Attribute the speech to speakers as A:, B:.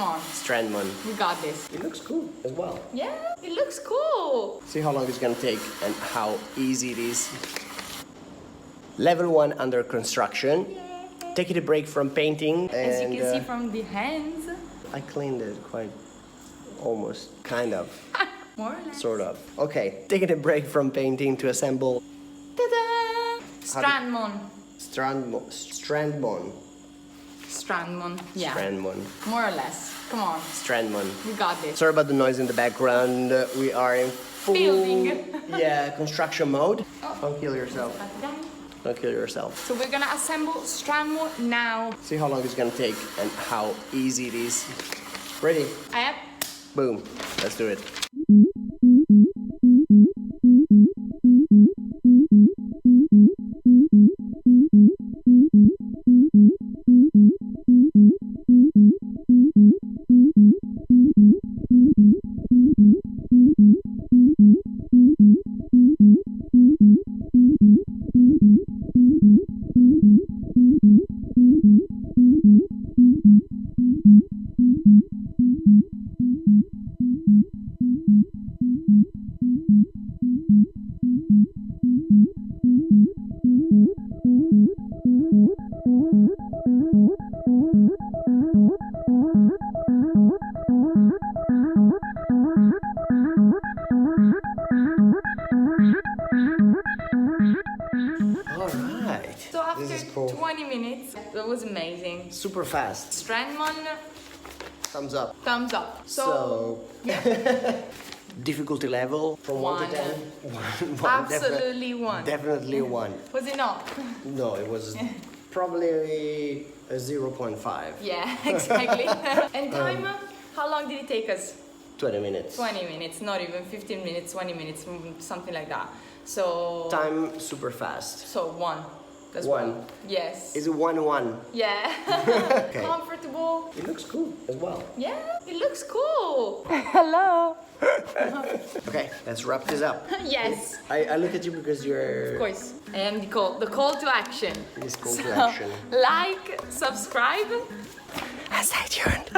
A: on.
B: STRANDMON.
A: We got this.
B: It looks cool as well.
A: Yeah, it looks cool.
B: See how long it's gonna take and how easy it is. Level 1 under construction.
A: Yeah.
B: Taking a break from painting.
A: As
B: and,
A: you can see from the hands.
B: I cleaned it quite, almost, kind of,
A: More or less.
B: sort of. Okay, taking a break from painting to assemble
A: Ta-da! STRANDMON.
B: STRANDMON.
A: STRANDMON. Yeah.
B: STRANDMON.
A: More or less. Come on.
B: STRANDMON.
A: We got this.
B: Sorry about the noise in the background. We are in full
A: Building.
B: construction mode.
A: Oh.
B: Don't kill yourself. Don't kill yourself.
A: So we're gonna assemble STRANDMON now.
B: See how long it's gonna take and how easy it is. Ready?
A: I have.
B: Boom. Let's do it.
A: So after
B: This is cool.
A: 20 minutes, that was amazing.
B: Super fast.
A: STRANDMON,
B: Thumbs up.
A: thumbs up. So yeah.
B: Difficulty level from 1 to 10. One.
A: Absolutely one.
B: Definitely 1.
A: Was it not?
B: No, it was probably a 0.5.
A: Yeah, exactly. And time, how long did it take us?
B: 20 minutes.
A: 20 minutes, not even 15 minutes, 20 minutes, something like that. So
B: Time super fast.
A: So one. That's
B: One.
A: Yes.
B: Is it 1-1?
A: Yeah.
B: Okay.
A: Comfortable.
B: It looks cool as well.
A: Yeah, it looks cool. Hello.
B: Okay, let's wrap this up.
A: Yes.
B: I look at you because you're...
A: Of course. And the call to action.
B: This call to action.
A: Like, subscribe.
B: And stay tuned.